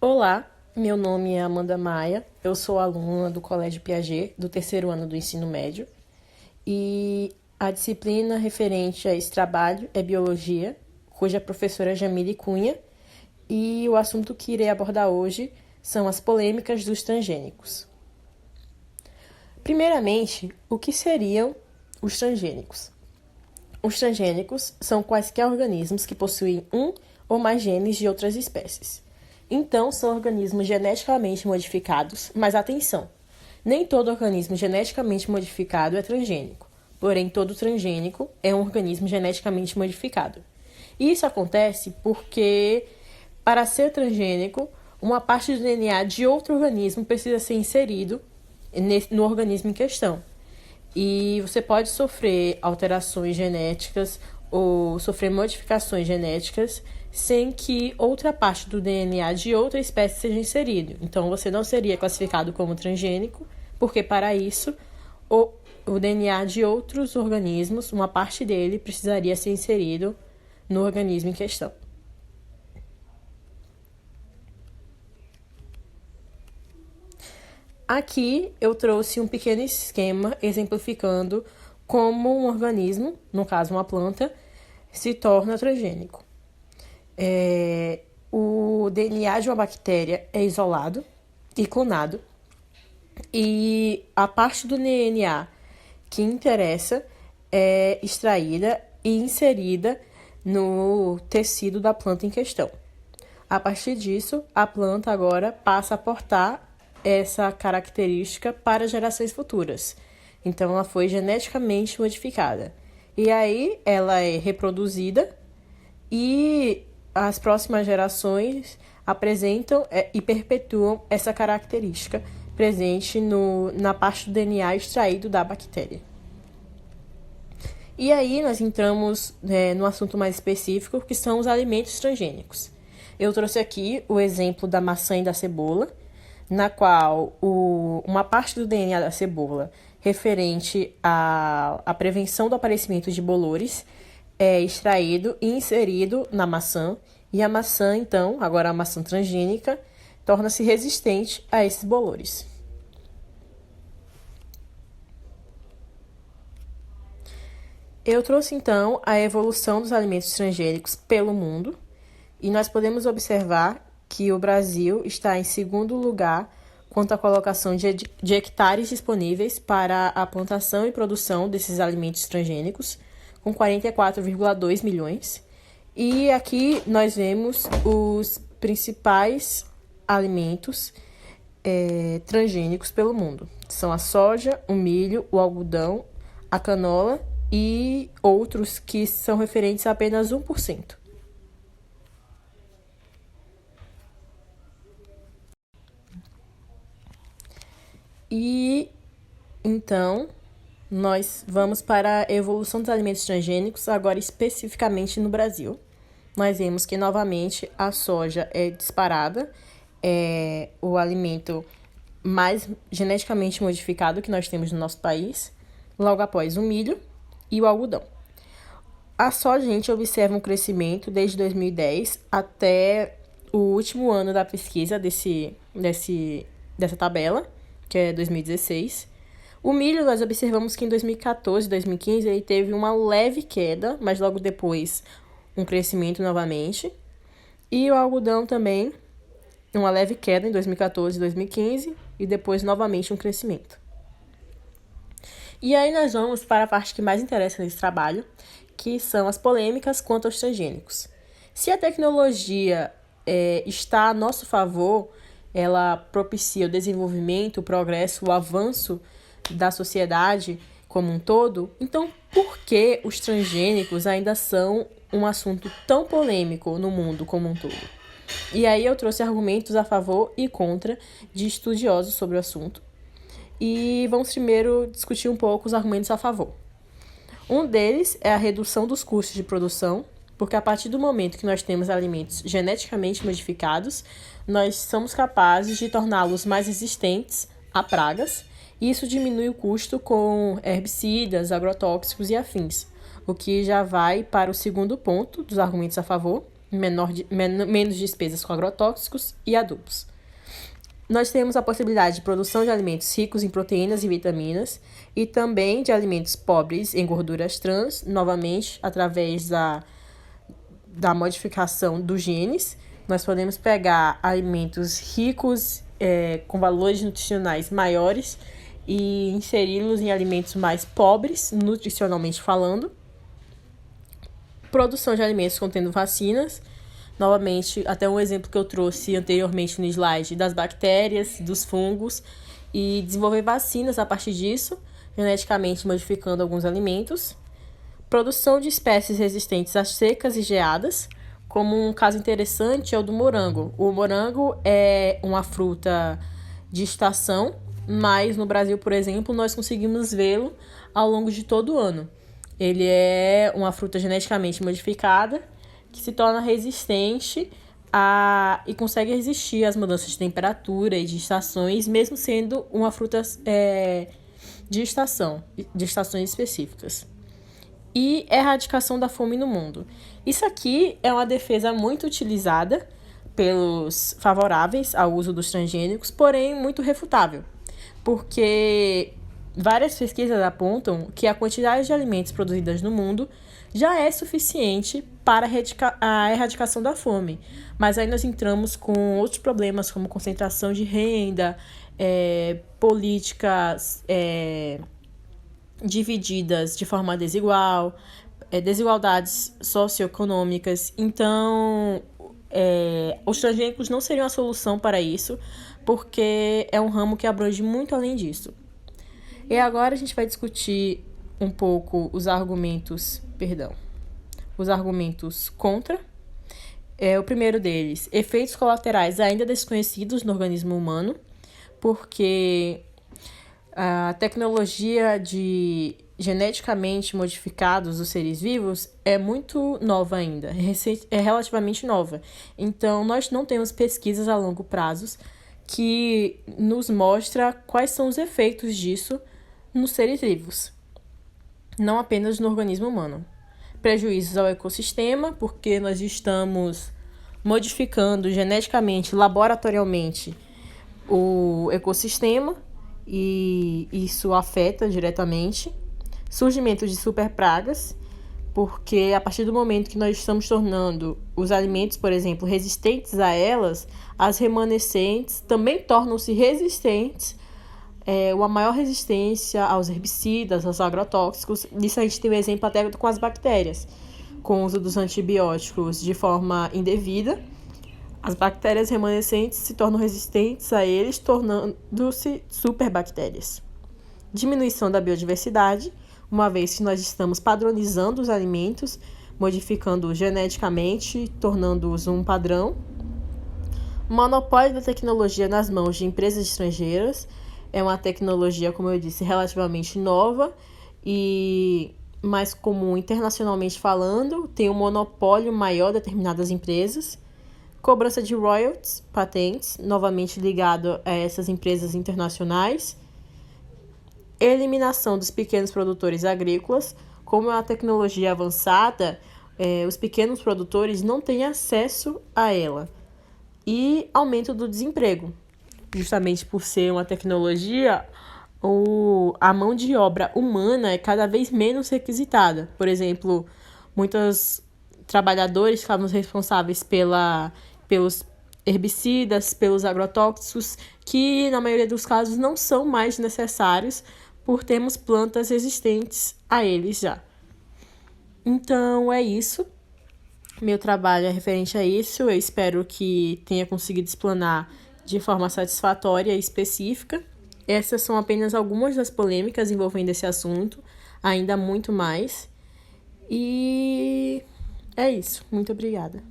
Olá, meu nome é Amanda Maia, eu sou aluna do Colégio Piaget, do terceiro ano do ensino médio, e a disciplina referente a esse trabalho é Biologia, cuja professora é Jamile Cunha, e o assunto que irei abordar hoje são as polêmicas dos transgênicos. Primeiramente, o que seriam os transgênicos? Os transgênicos são quaisquer organismos que possuem um ou mais genes de outras espécies. Então, são organismos geneticamente modificados, mas atenção, nem todo organismo geneticamente modificado é transgênico, porém todo transgênico é um organismo geneticamente modificado. E isso acontece porque, para ser transgênico, uma parte do DNA de outro organismo precisa ser inserido no organismo em questão. E você pode sofrer alterações genéticas ou sofrer modificações genéticas sem que outra parte do DNA de outra espécie seja inserido. Então, você não seria classificado como transgênico, porque para isso o DNA de outros organismos, uma parte dele, precisaria ser inserido no organismo em questão. Aqui eu trouxe um pequeno esquema exemplificando como um organismo, no caso uma planta, se torna transgênico. O DNA de uma bactéria é isolado e clonado, e a parte do DNA que interessa é extraída e inserida no tecido da planta em questão. A partir disso, a planta agora passa a portar essa característica para gerações futuras. Então, ela foi geneticamente modificada. E aí, ela é reproduzida e as próximas gerações apresentam e perpetuam essa característica presente na parte do DNA extraído da bactéria. E aí, nós entramos no assunto mais específico, que são os alimentos transgênicos. Eu trouxe aqui o exemplo da maçã e da cebola, na qual uma parte do DNA da cebola referente à prevenção do aparecimento de bolores é extraído e inserido na maçã, e a maçã, então, agora a maçã transgênica, torna-se resistente a esses bolores. Eu trouxe, então, a evolução dos alimentos transgênicos pelo mundo, e nós podemos observar que o Brasil está em segundo lugar quanto à colocação de hectares disponíveis para a plantação e produção desses alimentos transgênicos, com 44,2 milhões. E aqui nós vemos os principais alimentos transgênicos pelo mundo. São a soja, o milho, o algodão, a canola e outros que são referentes a apenas 1%. E então, nós vamos para a evolução dos alimentos transgênicos, agora especificamente no Brasil. Nós vemos que, novamente, a soja é disparada, é o alimento mais geneticamente modificado que nós temos no nosso país, logo após o milho e o algodão. A soja, a gente observa um crescimento desde 2010 até o último ano da pesquisa dessa tabela, que é 2016. O milho, nós observamos que em 2014, 2015, ele teve uma leve queda, mas logo depois um crescimento novamente. E o algodão também, uma leve queda em 2014 e 2015, e depois novamente um crescimento. E aí nós vamos para a parte que mais interessa nesse trabalho, que são as polêmicas quanto aos transgênicos. Se a tecnologia está a nosso favor, ela propicia o desenvolvimento, o progresso, o avanço da sociedade como um todo, então por que os transgênicos ainda são um assunto tão polêmico no mundo como um todo? E aí eu trouxe argumentos a favor e contra de estudiosos sobre o assunto. E vamos primeiro discutir um pouco os argumentos a favor. Um deles é a redução dos custos de produção, porque a partir do momento que nós temos alimentos geneticamente modificados, nós somos capazes de torná-los mais resistentes a pragas, e isso diminui o custo com herbicidas, agrotóxicos e afins, o que já vai para o segundo ponto dos argumentos a favor, menos despesas com agrotóxicos e adubos. Nós temos a possibilidade de produção de alimentos ricos em proteínas e vitaminas e também de alimentos pobres em gorduras trans, novamente através da modificação dos genes. Nós podemos pegar alimentos ricos com valores nutricionais maiores e inseri-los em alimentos mais pobres, nutricionalmente falando. Produção de alimentos contendo vacinas. Novamente, até um exemplo que eu trouxe anteriormente no slide das bactérias, dos fungos, e desenvolver vacinas a partir disso, geneticamente modificando alguns alimentos. Produção de espécies resistentes a secas e geadas, como um caso interessante é o do morango. O morango é uma fruta de estação, mas no Brasil, por exemplo, nós conseguimos vê-lo ao longo de todo o ano. Ele é uma fruta geneticamente modificada que se torna resistente e consegue resistir às mudanças de temperatura e de estações, mesmo sendo uma fruta de estações específicas. E erradicação da fome no mundo. Isso aqui é uma defesa muito utilizada pelos favoráveis ao uso dos transgênicos, porém muito refutável, porque várias pesquisas apontam que a quantidade de alimentos produzidas no mundo já é suficiente para a erradicação da fome. Mas aí nós entramos com outros problemas, como concentração de renda, políticas divididas de forma desigual, desigualdades socioeconômicas. Então, os transgênicos não seriam a solução para isso, porque é um ramo que abrange muito além disso. E agora a gente vai discutir um pouco os argumentos contra. O primeiro deles, efeitos colaterais ainda desconhecidos no organismo humano, porque a tecnologia de geneticamente modificados os seres vivos é muito nova ainda, é relativamente nova. Então, nós não temos pesquisas a longo prazo que nos mostra quais são os efeitos disso nos seres vivos, não apenas no organismo humano. Prejuízos ao ecossistema, porque nós estamos modificando geneticamente, laboratorialmente, o ecossistema e isso afeta diretamente. Surgimento de superpragas, porque a partir do momento que nós estamos tornando os alimentos, por exemplo, resistentes a elas, as remanescentes também tornam-se resistentes, uma maior resistência aos herbicidas, aos agrotóxicos. Isso a gente tem um exemplo até com as bactérias, com o uso dos antibióticos de forma indevida. As bactérias remanescentes se tornam resistentes a eles, tornando-se superbactérias. Diminuição da biodiversidade, uma vez que nós estamos padronizando os alimentos, modificando-os geneticamente, tornando-os um padrão. Monopólio da tecnologia nas mãos de empresas estrangeiras. É uma tecnologia, como eu disse, relativamente nova e mais comum internacionalmente falando. Tem um monopólio maior de determinadas empresas. Cobrança de royalties, patentes, novamente ligado a essas empresas internacionais. Eliminação dos pequenos produtores agrícolas. Como é uma tecnologia avançada, os pequenos produtores não têm acesso a ela. E aumento do desemprego. Justamente por ser uma tecnologia, a mão de obra humana é cada vez menos requisitada. Por exemplo, muitos trabalhadores ficavam responsáveis pelos herbicidas, pelos agrotóxicos, que na maioria dos casos não são mais necessários por termos plantas resistentes a eles já. Então é isso. Meu trabalho é referente a isso. Eu espero que tenha conseguido explanar de forma satisfatória e específica. Essas são apenas algumas das polêmicas envolvendo esse assunto, ainda muito mais. E é isso. Muito obrigada.